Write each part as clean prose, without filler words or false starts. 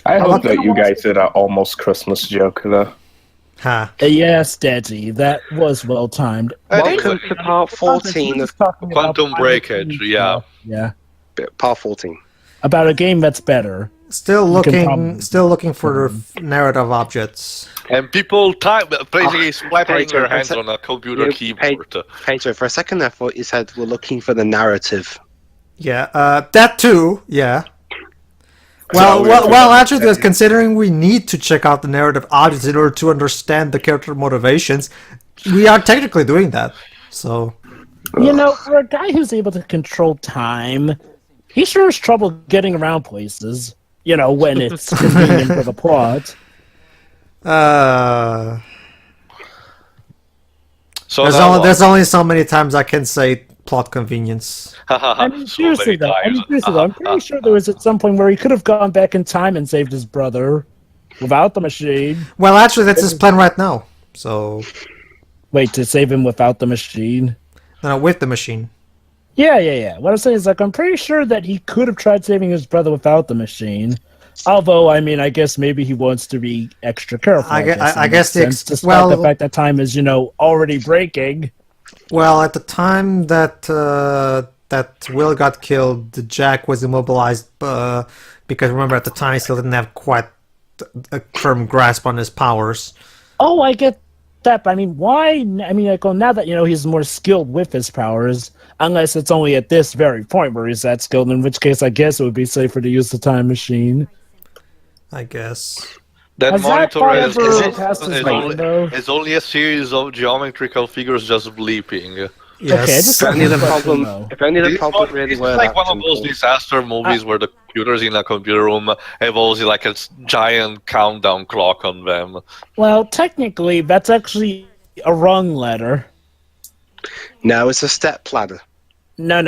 I hope that you guys did an almost Christmas joke, though. Huh. Yes, Deji, that was well timed. Welcome to part 14 of Quantum Breakage, yeah. Yeah. part 14. About a game that's better. Still looking for narrative objects. And people basically slapping their hands on a computer keyboard. Pedro, for a second I thought you said we're looking for the narrative. Yeah, that too, yeah. Well, actually, considering we need to check out the narrative objects in order to understand the character motivations, we are technically doing that. So, you know, for a guy who's able to control time, he sure has trouble getting around places. You know, when it's convenient for the plot. So there's only so many times I can say plot convenience. I mean, seriously though, I'm pretty sure there was at some point where he could have gone back in time and saved his brother without the machine. Well, actually, that's his plan right now. So, wait, to save him without the machine? No, with the machine. Yeah. What I'm saying is, like, I'm pretty sure that he could have tried saving his brother without the machine. Although, I mean, I guess maybe he wants to be extra careful. I guess despite the fact that time is, already breaking. Well, at the time that that Will got killed, Jack was immobilized because remember at the time he still didn't have quite a firm grasp on his powers. Oh, I get that, but I mean, why? I mean, like, well, now that he's more skilled with his powers, unless it's only at this very point where he's that skilled, in which case I guess it would be safer to use the time machine. I guess. That monitor is only a series of geometrical figures just bleeping. Yes. If only the problem really it's were like one of those disaster movies where the computers in a computer room have always like a giant countdown clock on them. Well, technically, that's actually a rung ladder. No, it's a step ladder. No.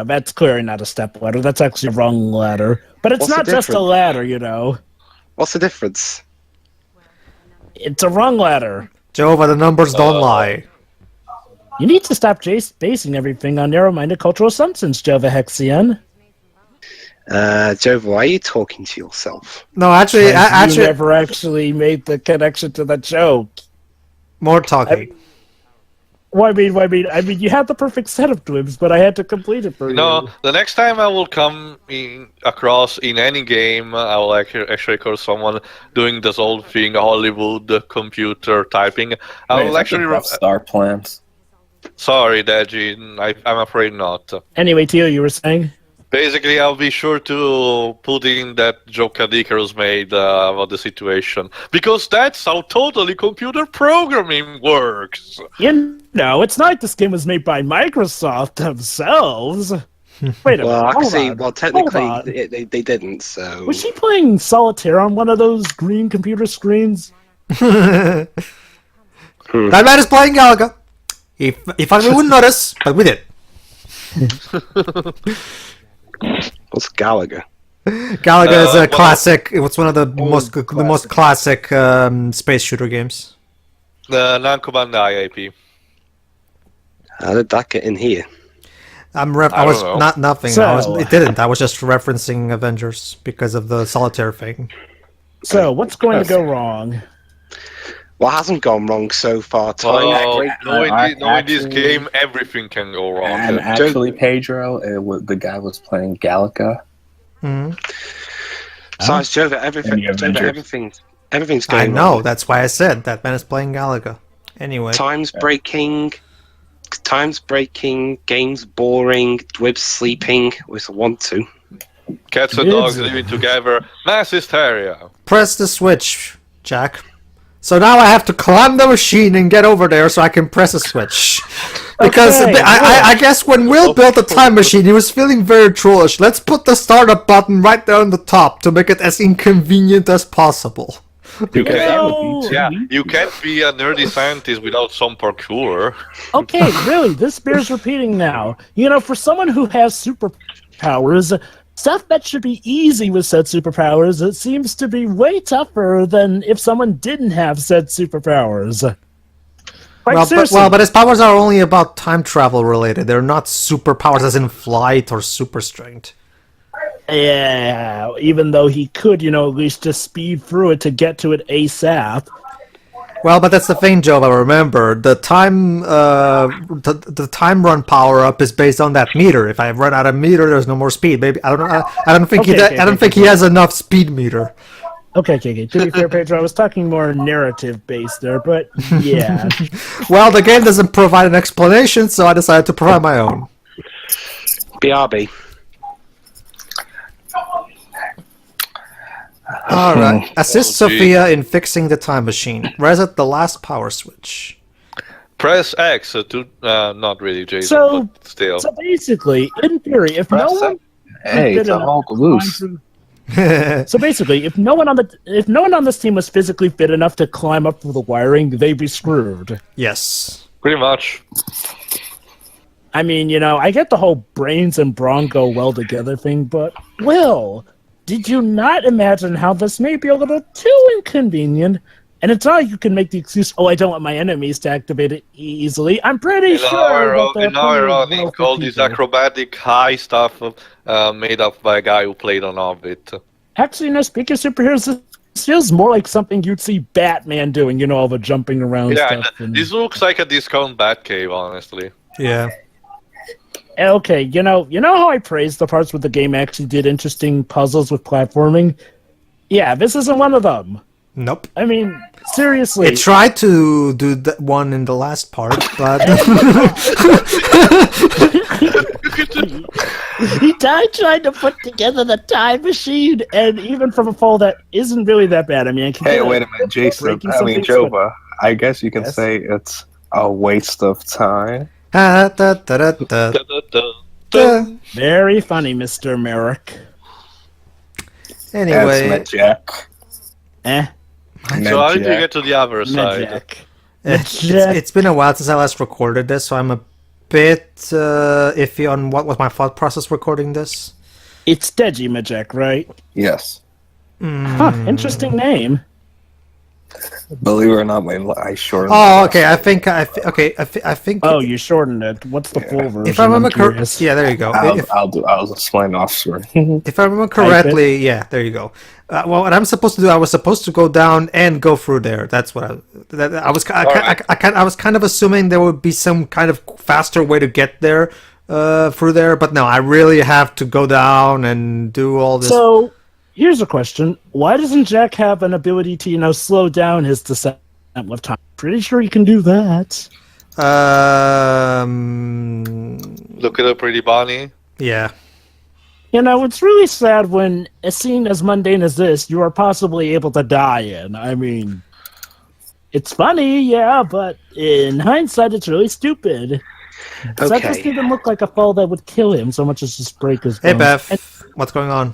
That's clearly not a step ladder. That's actually a rung ladder. But it's not just a ladder, What's the difference? It's a rung ladder. Jehovah, the numbers don't lie. You need to stop basing everything on narrow-minded cultural assumptions, Jova Hexian. Jova, why are you talking to yourself? No, actually, you never actually made the connection to the joke. More talking. I mean, you had the perfect setup, Dwibs, but I had to complete it for you. No, the next time I will come across in any game, I will actually call someone doing this old thing, Hollywood computer typing. I will actually Star plans. Sorry, Deji, I'm afraid not. Anyway, Tio, you were saying? Basically, I'll be sure to put in that joke Icarus made about the situation. Because that's how totally computer programming works! It's not like this game was made by Microsoft themselves. Wait a minute, well, technically, they didn't, so... Was she playing solitaire on one of those green computer screens? That man is playing Galaga. He thought we wouldn't notice, but we did. What's Galaga? Galaga is a classic. It's one of the most classic space shooter games. The non-command IAP. How did that get in here? I was not nothing. It didn't. I was just referencing Avengers because of the solitaire thing. So what's going to go wrong? What hasn't gone wrong so far? Knowing this game, everything can go wrong. And actually, Pedro, the guy was playing Galaga. Mm-hmm. Besides, Jova, everything's going I know, wrong. that's why I said that man is playing Galaga. Anyway. Time's breaking, game's boring, Dwib's sleeping, we want to. Cats and dogs living together, mass hysteria. Press the switch, Jack. So now I have to climb the machine and get over there so I can press a switch. Because I guess when Will built the time machine, he was feeling very trollish. Let's put the startup button right there on the top to make it as inconvenient as possible. You can't be a nerdy scientist without some parkour. Okay, really, this bears repeating now. For someone who has superpowers, stuff that should be easy with said superpowers, it seems to be way tougher than if someone didn't have said superpowers. But his powers are only about time travel related. They're not superpowers as in flight or super strength. Yeah, even though he could, at least just speed through it to get to it ASAP. Well, but that's the thing, Joe. I remember the time, the time run power up is based on that meter. If I run out of meter, there's no more speed. Maybe I don't know. I don't think I don't think he has enough speed meter. Okay. To be fair, Pedro, I was talking more narrative based there, but yeah. Well, the game doesn't provide an explanation, so I decided to provide my own. BRB. Alright. Assist Sophia in fixing the time machine. Reset the last power switch. Press X to not really, Jason, So but still. So basically, in theory, if no one Hey, it's a Hulk loose. So basically, if no one on this team was physically fit enough to climb up through the wiring, they'd be screwed. Yes. Pretty much. I mean, I get the whole brains and brawn go well together thing, but Will, did you not imagine how this may be a little too inconvenient? And it's not like you can make the excuse, I don't want my enemies to activate it easily. I'm pretty sure that they're In our pretty running, well all these people. acrobatic high stuff made up by a guy who played on Orbit. Actually, speaking of superheroes, this feels more like something you'd see Batman doing, all the jumping around Yeah, stuff. And... this looks like a discount Batcave, honestly. Yeah. Okay, you know how I praised the parts where the game actually did interesting puzzles with platforming? Yeah, this isn't one of them. Nope. I mean, seriously. It tried to do that one in the last part, but He died trying to put together the time machine, and even from a fall that isn't really that bad. I mean, I can Hey, wait a minute, Jason. breaking I some mean, things, Jova. I guess you can Yes? say it's a waste of time. Da, da, da, da, da, da. but very funny, Mr. Merrick. That's Anyway, Met Jack. Eh, So how did you get to the other side? Jack. it's been a while since I last recorded this, so I'm a bit iffy on what was my thought process recording this. It's Dejimon Jack, right? Yes. Huh, interesting name. Believe it or not, I shortened. Oh, okay. I think. Oh, you shortened it. What's the full version? If I remember I'm correctly, curious. yeah, there you go. I'll explain off screen. If I remember correctly, yeah, there you go. Well, what I'm supposed to do, I was supposed to go down and go through there. That's what I was kind of assuming there would be some kind of faster way to get there through there, but no, I really have to go down and do all this. So, here's a question. Why doesn't Jack have an ability to, slow down his descent with time? Pretty sure he can do that. Look at a pretty bunny. Yeah. It's really sad when a scene as mundane as this, you are possibly able to die in. I mean, it's funny, yeah, but in hindsight, it's really stupid. So that doesn't even look like a fall that would kill him so much as just break his bones. Hey, Beth. What's going on?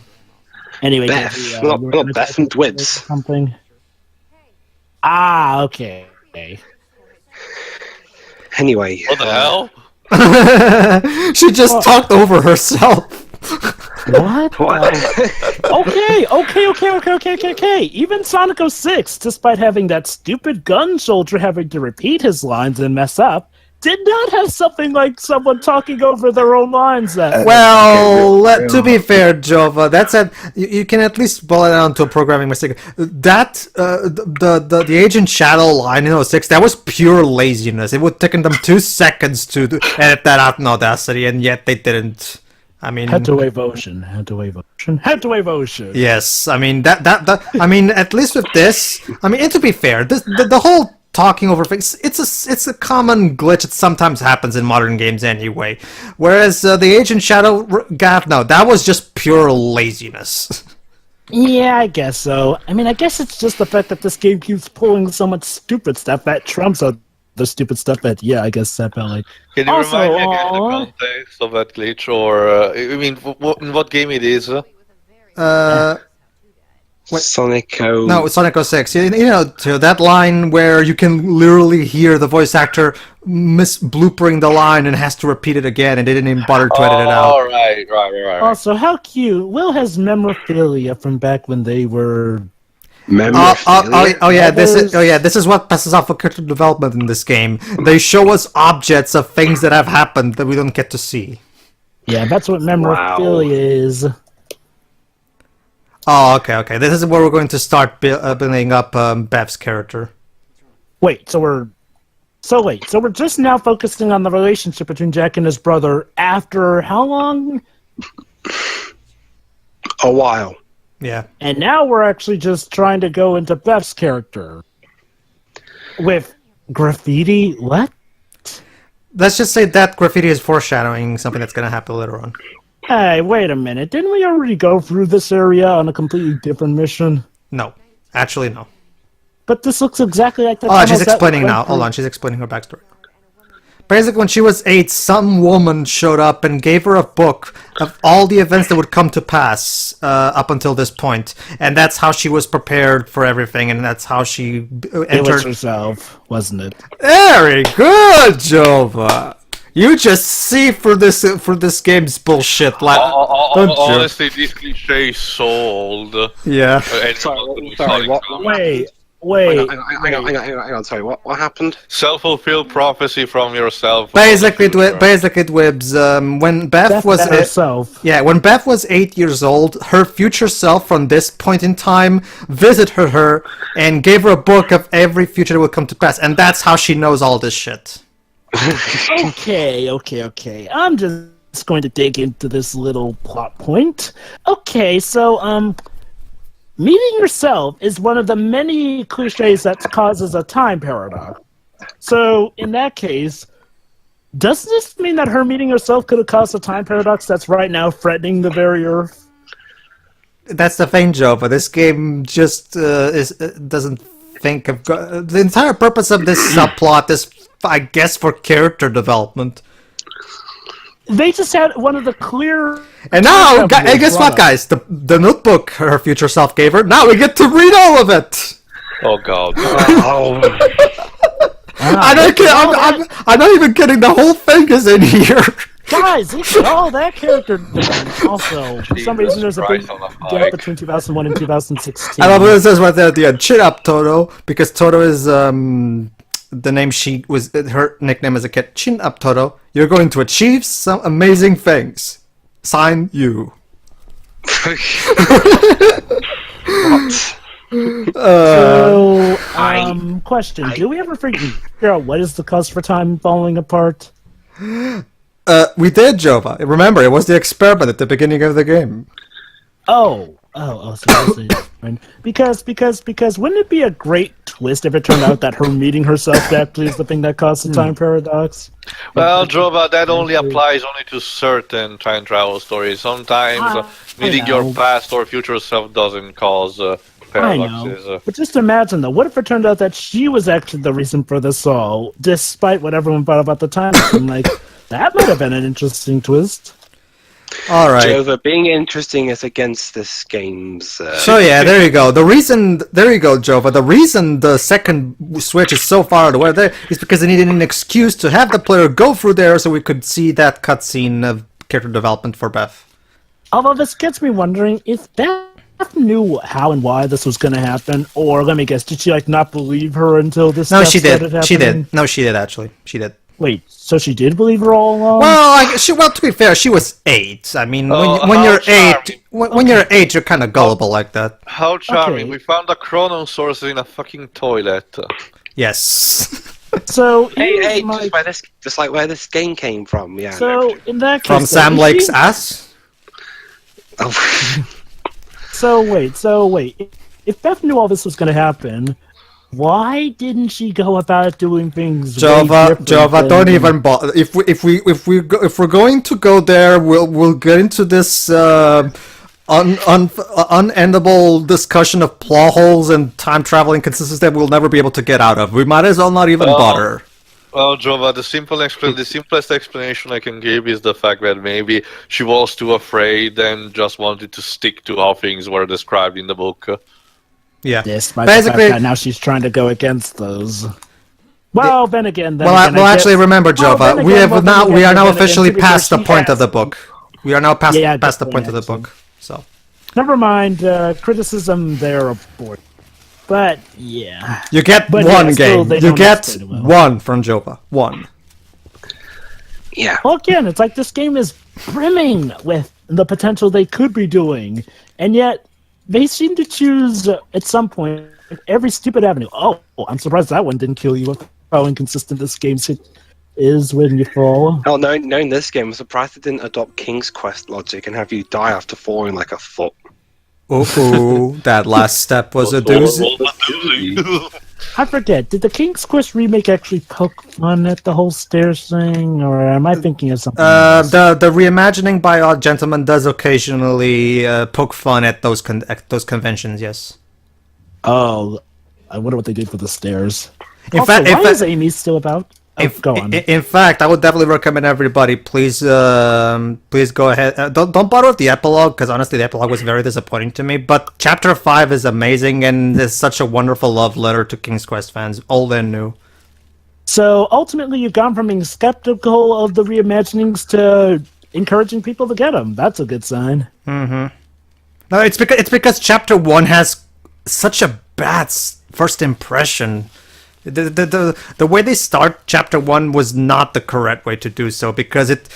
Anyway, Beth, you were not gonna Beth say and Dwibs. something. Ah, okay. Anyway. What the hell? She just talked over herself. What? What? Okay. Even Sonic 06, despite having that stupid gun soldier having to repeat his lines and mess up, did not have something like someone talking over their own lines. Well, to be fair, Jova, that's you can at least boil it down to a programming mistake. That the Agent Shadow line in 06, that was pure laziness. It would taken them 2 seconds to edit that out in Audacity, and yet they didn't. I mean, Had to wave ocean. yes, I mean that. I mean, at least with this, I mean, and to be fair, the whole talking over things, it's a common glitch that sometimes happens in modern games anyway. Whereas the Agent Shadow Gaff, no, that was just pure laziness. Yeah, I guess so. I mean, I guess it's just the fact that this game keeps pulling so much stupid stuff that trumps the stupid stuff that, yeah, I guess that felt like. Can you Also, remind me again the context of that glitch, or I mean, in what game it is? What? Sonic No, Sonic 06. To that line where you can literally hear the voice actor bloopering the line and has to repeat it again, and they didn't even bother to edit it out. Oh, right. Also, how cute. Will has memorabilia from back when they were... This is what passes off for character development in this game. They show us objects of things that have happened that we don't get to see. Yeah, that's what memorabilia is. Oh, okay. This is where we're going to start building up Beth's character. So we're just now focusing on the relationship between Jack and his brother after how long? A while. Yeah. And now we're actually just trying to go into Beth's character. With graffiti? What? Let's just say that graffiti is foreshadowing something that's going to happen later on. Hey, wait a minute. Didn't we already go through this area on a completely different mission? No. Actually, no. But this looks exactly like the... Oh, she's explaining now. Hold on, she's explaining her backstory. Basically, when she was 8, some woman showed up and gave her a book of all the events that would come to pass up until this point. And that's how she was prepared for everything, and that's how she It entered... was herself, wasn't it? Very good, Jova! You just see for this game's bullshit. Like, don't you? Honestly, this cliche is so old. Yeah. Sorry, what? Wait. Hang on. Sorry, what happened? Self-fulfilled prophecy from yourself. Basically, Dwibs, when Beth was herself. when Beth was 8 years old, her future self from this point in time visited her and gave her a book of every future that would come to pass, and that's how she knows all this shit. Okay. I'm just going to dig into this little plot point. Okay, so, meeting yourself is one of the many cliches that causes a time paradox. So, in that case, does this mean that her meeting herself could have caused a time paradox that's right now threatening the very Earth? That's the thing, Joe, but this game just doesn't think of... the entire purpose of this subplot is, I guess, for character development. They just had one of the clear... And now, guess what, guys? The notebook her future self gave her, now we get to read all of it! Oh god. I'm not even kidding, the whole thing is in here! Guys, look at all that character development. Also, for some reason there's a big gap between 2001 and 2016. I love what it says right there at the end. Chin up, Toto, because Toto is the name her nickname as a kid. Chin up, Toto. You're going to achieve some amazing things. Sign you. What? Question. Do we ever figure out what is the cause for time falling apart? We did, Jova. Remember, it was the experiment at the beginning of the game. So because wouldn't it be a great twist if it turned out that her meeting herself actually is the thing that caused the time paradox? Well, Jova, that only applies to certain time travel stories. Sometimes meeting your past or future self doesn't cause paradoxes. I know. But just imagine, though, what if it turned out that she was actually the reason for this all, despite what everyone thought about the time? Like, that might have been an interesting twist. All right. Jova, being interesting is against this game's... So yeah, there you go. There you go, Jova. The reason the second switch is so far away there is because they needed an excuse to have the player go through there so we could see that cutscene of character development for Beth. Although this gets me wondering if Beth knew how and why this was going to happen, or let me guess, did she not believe her until this? No, she did. She did. No, she did actually. She did. Wait, so she did believe her all along? Well, to be fair, she was 8. I mean, when you're 8, when you're 8, you're kind of gullible like that. How charming! Okay. We found a chrono source in a fucking toilet. Yes. So Hey, just like where this game came from, yeah. So in that case, From Sam Lake's ass. Oh. So wait. If Beth knew all this was going to happen, why didn't she go about doing things? Jova, don't even bother. If we're going to go there, we'll get into this unendable discussion of plot holes and time travel inconsistencies that we'll never be able to get out of. We might as well not even bother. Well, Jova, the simplest explanation I can give is the fact that maybe she was too afraid and just wanted to stick to how things were described in the book. Yeah. Despite Basically, the fact that now she's trying to go against those. Well, then again. Actually, remember, Jova, we are now officially past the point of the book. We are now past the point of the book. So. Never mind. Criticism there, aboard. But yeah. You get one game. You get one from Jova. One. Yeah. Well, again, it's like this game is brimming with the potential they could be doing, and yet they seem to choose at some point every stupid avenue. Oh, I'm surprised that one didn't kill you with how inconsistent this game's hit is when you fall. Oh, knowing this game, I'm surprised it didn't adopt King's Quest logic and have you die after falling like a foot. Ooh, that last step was a doozy. I forget, did the King's Quest remake actually poke fun at the whole stairs thing, or am I thinking of something else? The reimagining by Odd Gentleman does occasionally poke fun at those conventions, yes. Oh, I wonder what they did for the stairs. In Also, fact, why is Amy still about? Go on. In fact, I would definitely recommend everybody please go ahead. Don't bother with the epilogue because honestly, the epilogue was very disappointing to me. But Chapter 5 is amazing and is such a wonderful love letter to King's Quest fans, old and new. So ultimately, you've gone from being skeptical of the reimaginings to encouraging people to get them. That's a good sign. Mm-hmm. No, it's because Chapter 1 has such a bad first impression. The way they start Chapter 1 was not the correct way to do so because it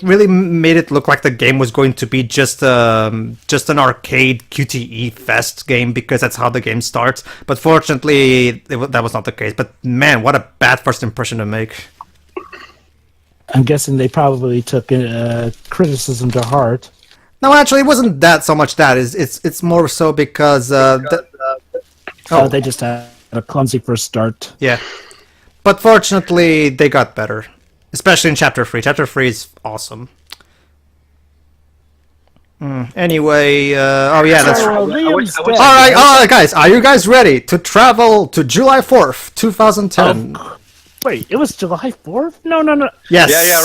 really made it look like the game was going to be just an arcade QTE fest game because that's how the game starts. But fortunately, that was not the case. But man, what a bad first impression to make. I'm guessing they probably took criticism to heart. No, actually, it wasn't that so much that. It's more so because they just had a clumsy first start. Yeah. But fortunately, they got better. Especially in Chapter 3. Chapter 3 is awesome. Anyway, oh yeah, that's right. Alright, guys, are you guys ready to travel to July 4th, 2010? Wait, it was July 4th? No. Yes. Yeah,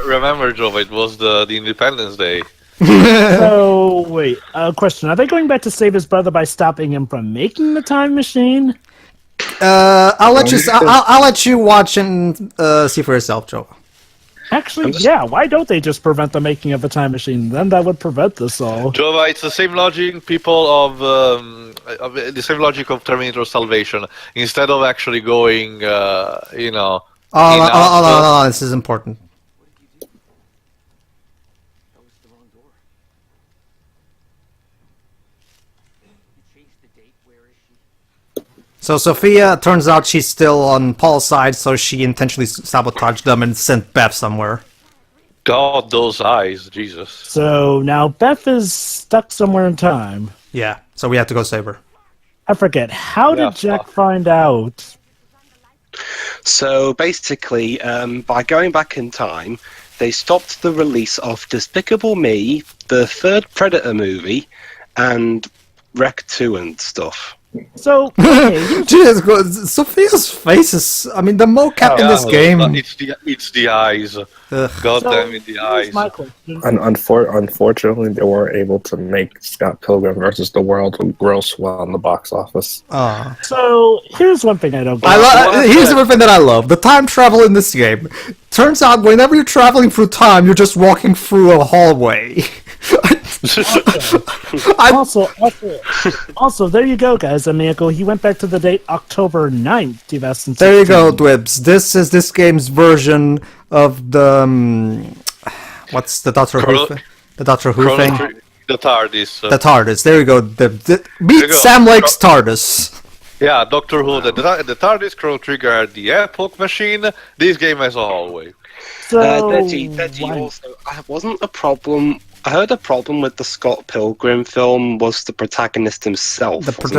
remember, Joe, it was the Independence Day. So, wait, question. Are they going back to save his brother by stopping him from making the time machine? I'll let you watch and see for yourself, Joe. Actually, yeah, why don't they just prevent the making of the time machine? Then that would prevent this all. Jova, it's the same logic, people of the same logic of Terminator Salvation. Instead of actually going, Oh, this is important. So Sophia, turns out she's still on Paul's side, so she intentionally sabotaged them and sent Beth somewhere. God, those eyes, Jesus. So now Beth is stuck somewhere in time. Yeah, so we have to go save her. I forget, how did Jack find out? So basically, by going back in time, they stopped the release of Despicable Me, the third Predator movie, and Rec 2 and stuff. So, Jesus, Sophia's face is... I mean, the mocap in this game... It's the eyes. God damn it, the eyes. My question. Unfortunately, they weren't able to make Scott Pilgrim versus the World gross well in the box office. So, here's one thing I don't get. Here's one thing that I love. The time travel in this game. Turns out, whenever you're traveling through time, you're just walking through a hallway. Also, there you go, guys. He went back to the date October 9th, 2016. There you go, Dwibs. This is this game's version of the... what's the Doctor Who thing? The Doctor Who thing? The TARDIS. The TARDIS. There you go. Meet Sam Lake's TARDIS. Yeah, Doctor Who. The TARDIS, Chrono Trigger had the Epoch Machine. This game has a hallway. So, Deji also, wasn't a problem... I heard a problem with the Scott Pilgrim film was the protagonist himself. Let's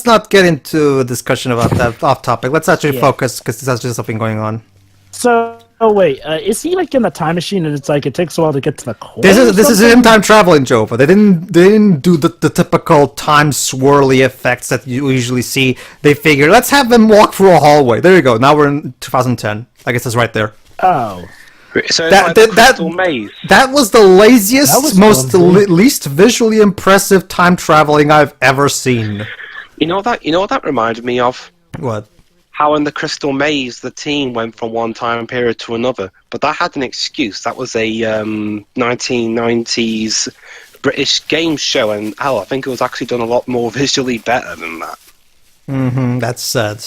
not get into a discussion about that off topic. Let's actually focus because there's actually something going on. So, wait, is he like in the time machine and it's like it takes a while to get to the core? This is him time traveling, Jova. They didn't do the typical time swirly effects that you usually see. They figure let's have them walk through a hallway. There you go. Now we're in 2010. I guess that's right there. Oh. So that was the laziest, least visually impressive time traveling I've ever seen. You know what that reminded me of? What? How in the Crystal Maze the team went from one time period to another, but that had an excuse. That was a 1990s British game show, and I think it was actually done a lot more visually better than that. That's sad.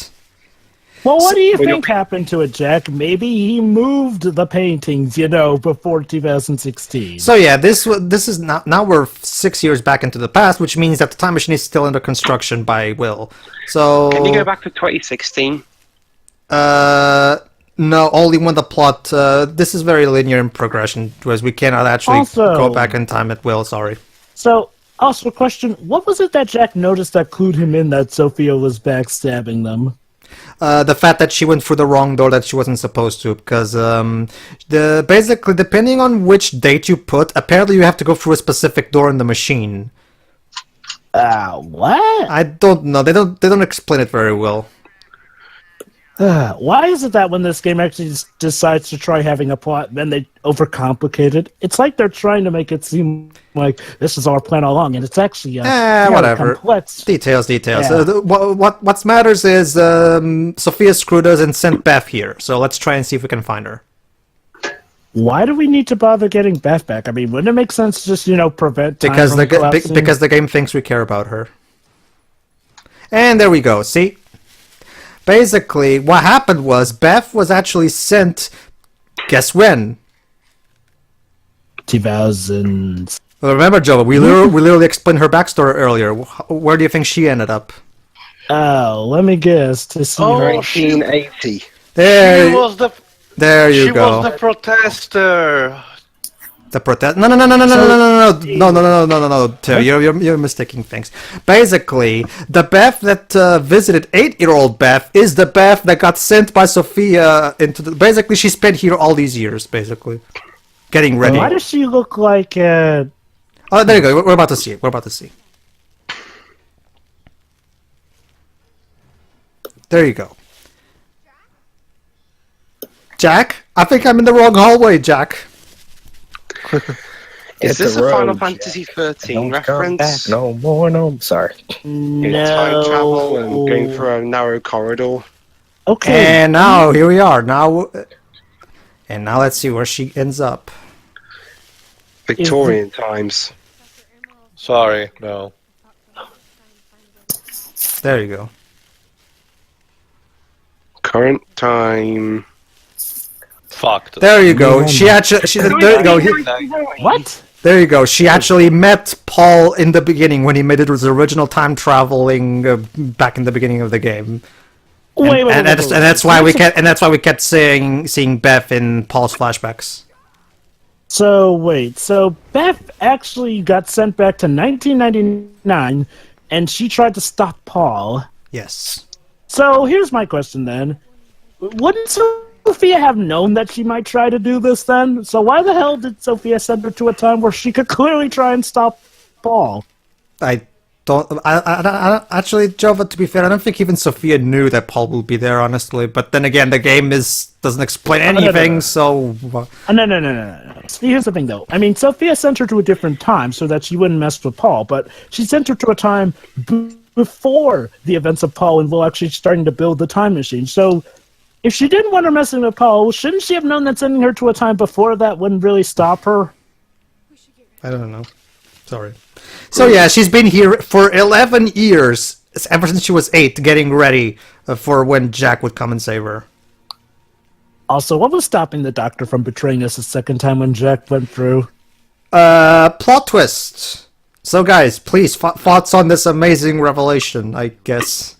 Well, what do you think happened to it, Jack? Maybe he moved the paintings, before 2016. So yeah, this is now we're 6 years back into the past, which means that the time machine is still under construction by Will. So Can you go back to 2016? No, only when the plot. This is very linear in progression, whereas we cannot actually go back in time at will. Sorry. So, also, question: what was it that Jack noticed that clued him in that Sophia was backstabbing them? The fact that she went through the wrong door that she wasn't supposed to, because basically, depending on which date you put, apparently you have to go through a specific door in the machine. What? I don't know. They don't explain it very well. Why is it that when this game actually decides to try having a plot, then they overcomplicate it? It's like they're trying to make it seem like this is our plan all along, and it's actually whatever. Complex. Details. Yeah. What matters is Sophia screwed us and sent Beth here. So let's try and see if we can find her. Why do we need to bother getting Beth back? I mean, wouldn't it make sense to just prevent time because from collapsing? because the game thinks we care about her. And there we go. See. Basically, what happened was Beth was actually sent. Guess when? 2000. Well, remember, Joe, we literally explained her backstory earlier. Where do you think she ended up? Oh, let me guess. To see her. 1980. There you She go. was the protester. The protest? No, Theo, you're mistaking things. Basically, the Beth that visited 8-year-old Beth is the Beth that got sent by Sophia into the. Basically, she spent here all these years, basically, getting ready. Why does she look like? Oh, there you go. We're about to see it. We're about to see. There you go. Jack, I think I'm in the wrong hallway, Jack. Is this a road, Final Jack. Fantasy 13 Don't come back reference? no more, no. Sorry. Time travel and going through a narrow corridor. Okay. And now here we are. Now let's see where she ends up. Victorian times. Sorry, no. There you go. Current time. Fucked. There you go. There you go. What? There you go. She actually met Paul in the beginning when he made his original time traveling back in the beginning of the game. And that's why we kept seeing Beth in Paul's flashbacks. So wait, so Beth actually got sent back to 1999, and she tried to stop Paul. Yes. So here's my question then: wouldn't Sophia have known that she might try to do this then? So why the hell did Sophia send her to a time where she could clearly try and stop Paul? I actually, Jova, to be fair, I don't think even Sophia knew that Paul would be there, honestly. But then again, the game doesn't explain anything, so. No. See, here's the thing, though. I mean, Sophia sent her to a different time so that she wouldn't mess with Paul, but she sent her to a time before the events of Paul and Will actually starting to build the time machine. So, if she didn't want her messing with Paul, shouldn't she have known that sending her to a time before that wouldn't really stop her? I don't know. Sorry. So yeah, she's been here for 11 years, ever since she was 8, getting ready for when Jack would come and save her. Also, what was stopping the Doctor from betraying us the second time when Jack went through? Plot twist. So guys, please, thoughts on this amazing revelation, I guess.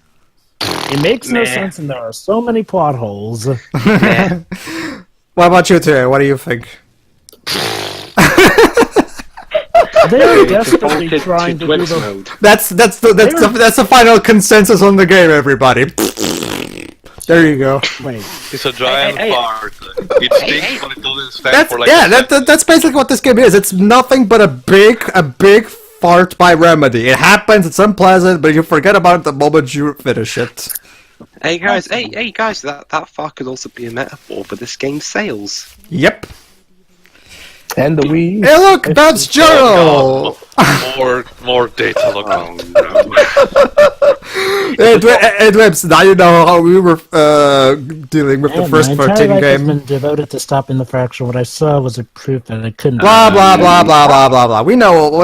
It makes no sense and there are so many plot holes. What about you, Terry? What do you think? They're desperately trying to do the... mode. That's the final consensus on the game, everybody. There you go. Wait. It's a giant fart. It stinks, but it doesn't stand That's for like. that's basically what this game is. It's nothing but a big fart by Remedy. It happens. It's unpleasant, but you forget about it the moment you finish it. Hey guys, that fart could also be a metaphor for this game's sales. Yep. And the Wii. Hey, look, that's Joe. More data. Look. Hey, Dwebs, now you know how we were dealing with the first 13 I've game. been devoted to stopping the fracture. What I saw was a proof that I couldn't. Blah blah blah blah blah blah blah. We know.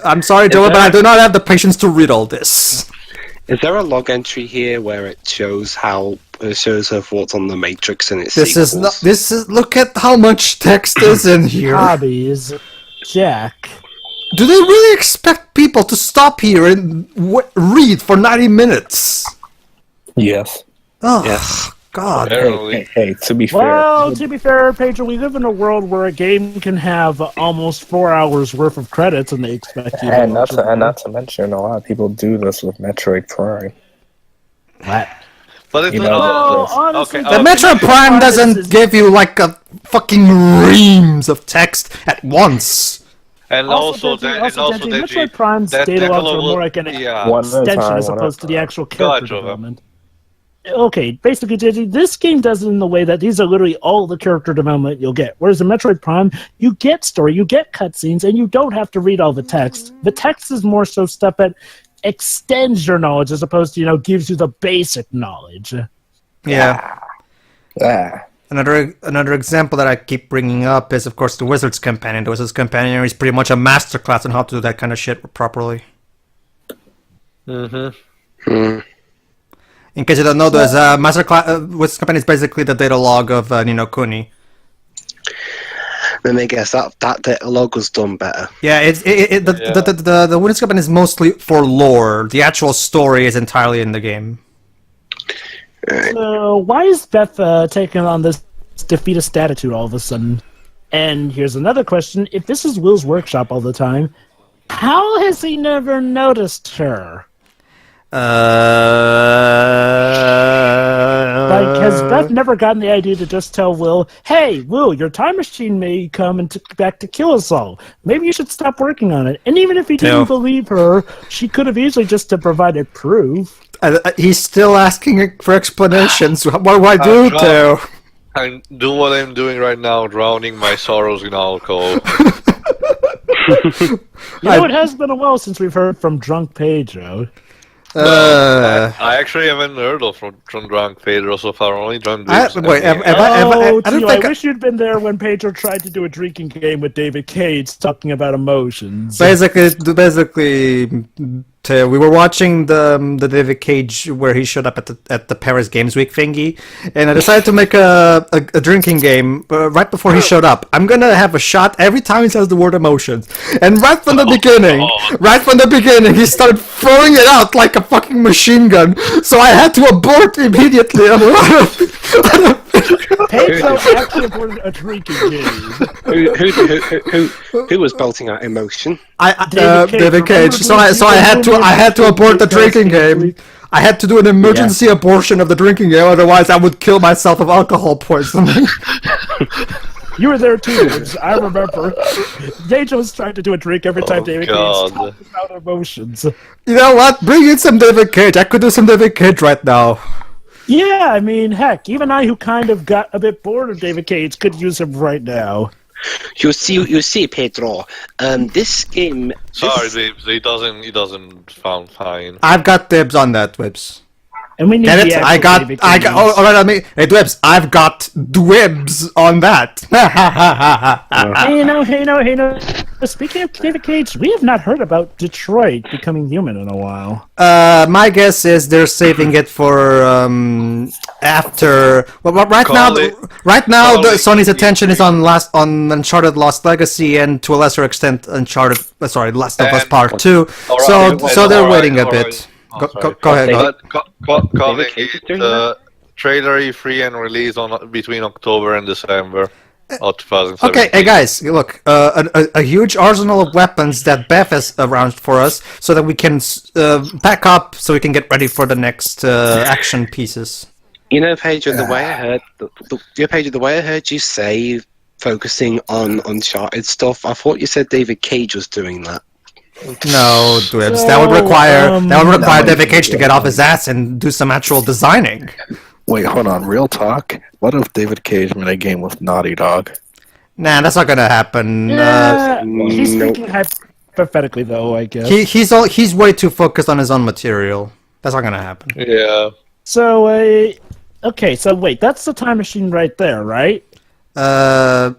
I'm sorry, Joe, but I do not have the patience to read all this. Is there a log entry here where it shows how It shows her thoughts on the Matrix and its This is sequels. not. This is. Look at how much text is in here. Hobbies, Jack. Do they really expect people to stop here and read for 90 minutes? Yes. Oh, Yes. God. Apparently. Hey, to be fair. Well, to be fair, Pedro, we live in a world where a game can have almost 4 hours worth of credits, and they expect you. And not to mention, a lot of people do this with Metroid Prime. What? But it's You not. know, Well, honestly, Okay, The Metro Prime doesn't give you like a fucking reams of text at once. And also, Metroid Prime's that data logs are Decalogue- more like an yeah. One at a extension time, as one at opposed a to the time. actual character Gotcha. development. Okay, basically, Digi, this game does it in the way that these are literally all the character development you'll get. Whereas in Metroid Prime, you get story, you get cutscenes, and you don't have to read all the text. The text is more so stuff that extends your knowledge as opposed to, gives you the basic knowledge. Yeah. Ah. Another example that I keep bringing up is, of course, the Wizard's Companion. The Wizard's Companion is pretty much a masterclass on how to do that kind of shit properly. Mm-hmm. In case you don't know, there's a masterclass. Wizard's Companion is basically the data log of Nino Kuni. Then I guess that logo's done better. Yeah, the Wizard's Companion is mostly for lore. The actual story is entirely in the game. So why is Beth taking on this defeatist attitude all of a sudden? And here's another question. If this is Will's workshop all the time, how has he never noticed her? Has Beth never gotten the idea to just tell Will, hey, Will, your time machine may come back to kill us all. Maybe you should stop working on it. And even if he didn't believe her, she could have easily just provided proof. He's still asking for explanations. What do I do to? I do what I'm doing right now, drowning my sorrows in alcohol. It has been a while since we've heard from Drunk Pedro. I actually haven't heard of from Drunk Pedro so far. Only Drunk Dudes. I wish you'd been there when Pedro tried to do a drinking game with David Cage talking about emotions. Basically, we were watching the David Cage where he showed up at the Paris Games Week thingy, and I decided to make a drinking game right before he showed up. I'm gonna have a shot every time he says the word emotions, and right from the beginning, he started throwing it out like a fucking machine gun. So I had to abort immediately. Pedro actually aborted a drinking game. Who was belting out emotion? David Cage. So I had to abort the drinking game. I had to do an emergency abortion of the drinking game, otherwise I would kill myself of alcohol poisoning. You were there too, I remember. Deja was trying to do a drink every time David Cage talked about emotions. You know what? Bring in some David Cage. I could do some David Cage right now. Yeah, I mean, heck, even I who kind of got a bit bored of David Cage could use him right now. You see, Pedro. This game. Sorry, Dibs. He doesn't sound fine. I've got dibs on that, Dwibs. And we need Get it? I got. Oh, all right. I mean, hey, Dwibs. I've got Dwibs on that. Hey, no. Speaking of David Cage, we have not heard about Detroit becoming human in a while. My guess is they're saving it for after. Well, right now, Sony's attention is on Uncharted Lost Legacy and to a lesser extent Last of Us Part 2. So they're waiting a bit. Go ahead. Calling it trailer E3 and release between October and December of 2017. Okay, hey guys, look, a huge arsenal of weapons that Beth has around for us, so that we can pack up, so we can get ready for the next action pieces. You know, Pedro, the way I heard you say focusing on Uncharted stuff, I thought you said David Cage was doing that. No, Dwibs. That would require David Cage to get off his ass and do some actual designing. Wait, hold on. Real talk. What if David Cage made a game with Naughty Dog? Nah, that's not gonna happen. He's thinking hypothetically, though, I guess. He's way too focused on his own material. That's not gonna happen. Yeah. So, okay, so wait, that's the time machine right there, right? No,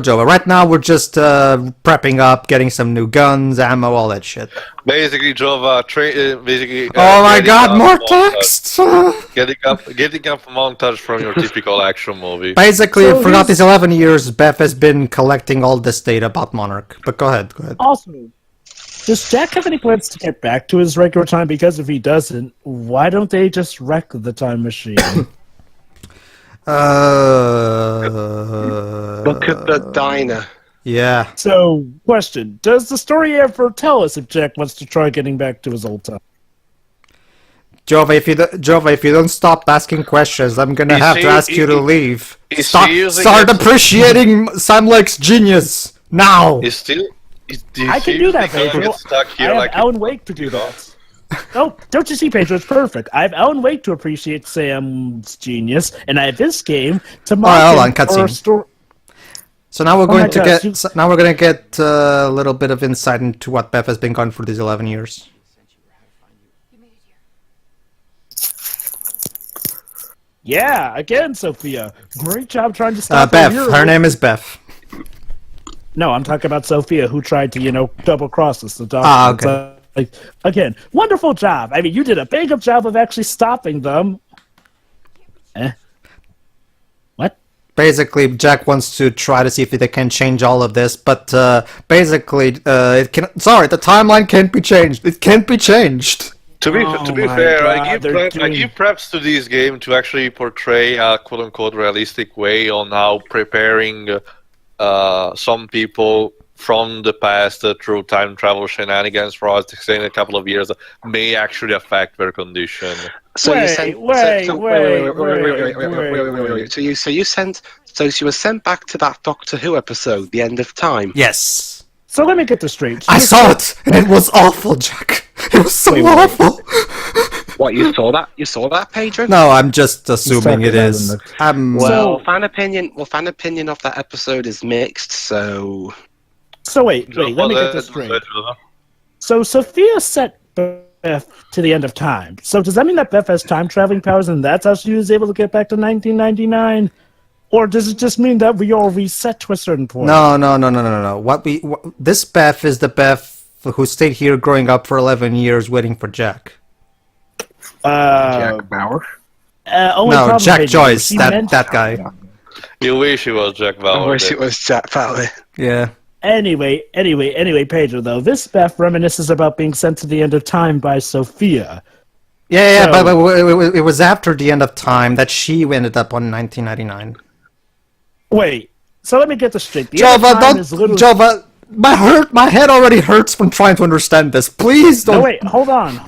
Jova. Right now we're just prepping up, getting some new guns, ammo, all that shit. Basically, Jova, basically. Oh my getting god, up more montage- text! Getting up a montage from your typical action movie. Basically, So throughout he's- these 11 years, Beth has been collecting all this data about Monarch. But go ahead. Also, does Jack have any plans to get back to his regular time? Because if he doesn't, why don't they just wreck the time machine? Look at the diner. Yeah. So, question: does the story ever tell us if Jack wants to try getting back to his old time? Jova, if you don't stop asking questions, I'm gonna have to ask you to leave. Start appreciating Samlek's genius now. I can do that, Pedro. Get stuck I here have like Alan Wake to do that. Oh, don't you see, Pedro? It's perfect. I have Alan Wake to appreciate Sam's genius, and I have this game to mock hold him on, cutscene. for a story. So now we're my going to gosh, get. So now we're gonna get a little bit of insight into what Beth has been gone for these 11 years. Yeah, again, Sophia. Great job trying to stop Beth. hero. Her name is Beth. No, I'm talking about Sophia, who tried to, double cross us. The doctor. Ah, okay. So, again, wonderful job. I mean, you did a big up job of actually stopping them. What? Basically, Jack wants to try to see if they can change all of this, but basically, it can. Sorry, the timeline can't be changed. It can't be changed. To be Oh fair, my I God, give preps to this game to actually portray a quote-unquote realistic way on how preparing some people from the past through time travel shenanigans for us to stay in a couple of years may actually affect their condition. So Wait, you sent. wait. So you sent. So she was sent back to that Doctor Who episode, The End of Time. Yes. So let me get this straight. I saw it, and it was awful, Jack. It was so Wait. awful. What, you saw that? You saw that, Pedro? No, I'm just assuming it talking is. about Well, So- fan opinion of that episode is mixed. So So wait, let me get this straight. So Sophia set Beth to the end of time. So does that mean that Beth has time traveling powers, and that's how she was able to get back to 1999? Or does it just mean that we all reset to a certain point? No. This Beth is the Beth who stayed here growing up for 11 years waiting for Jack. Jack Bauer. Only No, problem, Jack Pedro, Joyce, she that meant- guy. You wish it was Jack I Bauer. wish it was Jack Bauer. Yeah. Anyway, Pedro, though, this Beth reminisces about being sent to the end of time by Sophia. Yeah, So- but it was after the end of time that she ended up on 1999. Wait, so let me get this straight. The end of Jova, time is literally... Jova, my head already hurts from trying to understand this. Please don't. No, wait, hold on.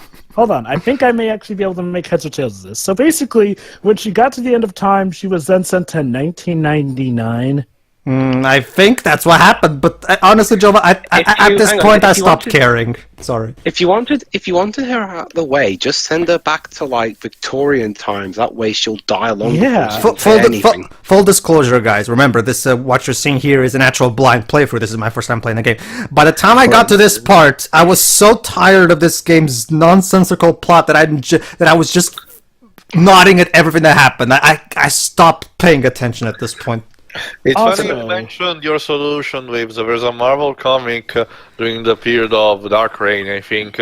I think I may actually be able to make heads or tails of this. So basically, when she got to the end of time, she was then sent to 1999. I think that's what happened, but honestly, Jova, at this point, I stopped caring. Sorry. If you wanted her out of the way, just send her back to like Victorian times. That way, she'll die along. Yeah. before she can say anything. Full disclosure, guys. Remember, this what you're seeing here is an actual blind playthrough. This is my first time playing the game. By the time I got to this part, I was so tired of this game's nonsensical plot that I was just nodding at everything that happened. I stopped paying attention at this point. It's Also- funny you mentioned your solution waves. There's a Marvel comic during the period of Dark Reign, I think,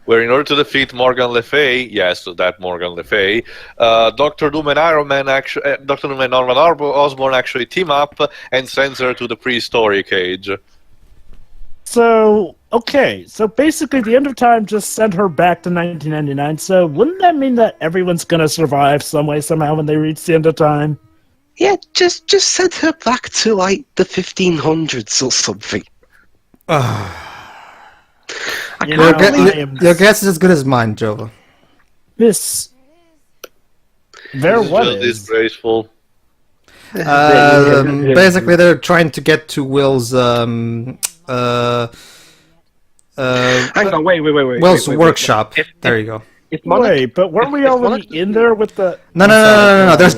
where in order to defeat Morgan Le Fay, yes, that Morgan Le Fay, Doctor Doom and Iron Man Doctor Doom and Norman Osborn actually team up and sends her to the prehistoric age. So, okay, so basically the end of time just sent her back to 1999. So wouldn't that mean that everyone's going to survive some way, somehow, when they reach the end of time? Yeah, just send her back to like the 1500s or something. I You can't know, believe Your guess is as good as mine, Jova. This... There It's what just is. disgraceful. Basically, they're trying to get to Will's Hang on, wait. Will's workshop. There you go. If Monica, Wait, but weren't we if already Monica- in there with the... No. There's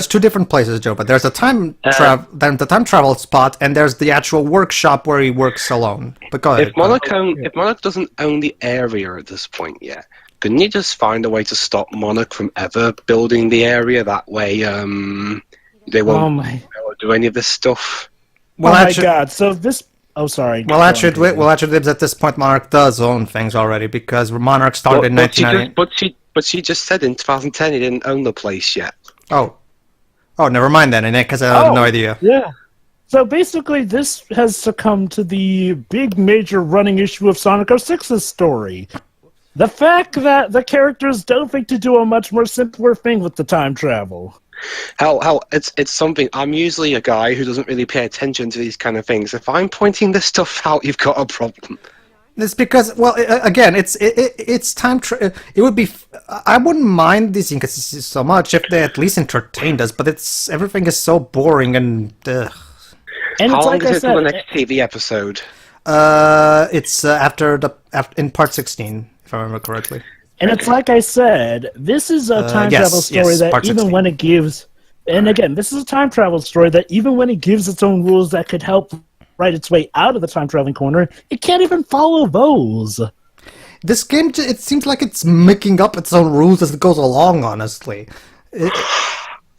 two different places, Joe. But there's a the time travel spot, and there's the actual workshop where he works alone. But go ahead. if Monarch doesn't own the area at this point yet, couldn't you just find a way to stop Monarch from ever building the area? That way, they Oh won't my... be able do any of this stuff. Well, oh actually, my god! So this. Oh, sorry. well, Go on, actually, Pedro. well, actually, at this point, Monarch does own things already because Monarch started in 1990. But she just said in 2010 he didn't own the place yet. Oh, never mind then, because I have no idea. Yeah. So basically, this has succumbed to the big major running issue of Sonic 06's story. The fact that the characters don't think to do a much more simpler thing with the time travel. Hell, it's something. I'm usually a guy who doesn't really pay attention to these kind of things. If I'm pointing this stuff out, you've got a problem. It's because, well, again, it's time. It would be. I wouldn't mind these inconsistencies so much if they at least entertained us. But everything is so boring and. And How it's long like is I it till the said, next TV episode? It's in part 16, if I remember correctly. and it's like I said, this is a time travel story that part even 16. when it gives, and again, this is a time travel story that even when it gives its own rules that could help write its way out of the time traveling corner, it can't even follow those. This game, it seems like it's making up its own rules as it goes along, honestly.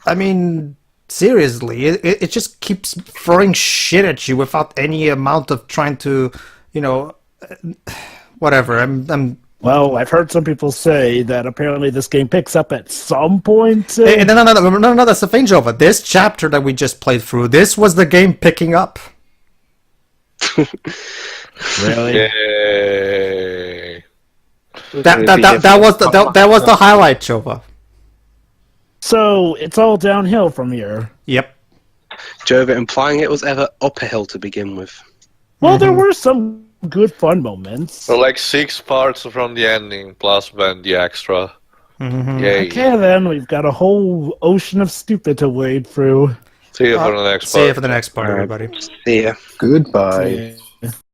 I mean, seriously, it just keeps throwing shit at you without any amount of trying to, whatever. Well, I've heard some people say that apparently this game picks up at some point. No, that's the thing, Jova. This chapter that we just played through, this was the game picking up. Really? Yay. That was the highlight, Jova. So it's all downhill from here. Yep. Jova implying it was ever up a hill to begin with. Well, there were some good fun moments. So like 6 parts from the ending, plus then the extra. Yay. Okay, then we've got a whole ocean of stupid to wade through. See you for the next part. See you for the next part, everybody. See ya. Goodbye. Yeah.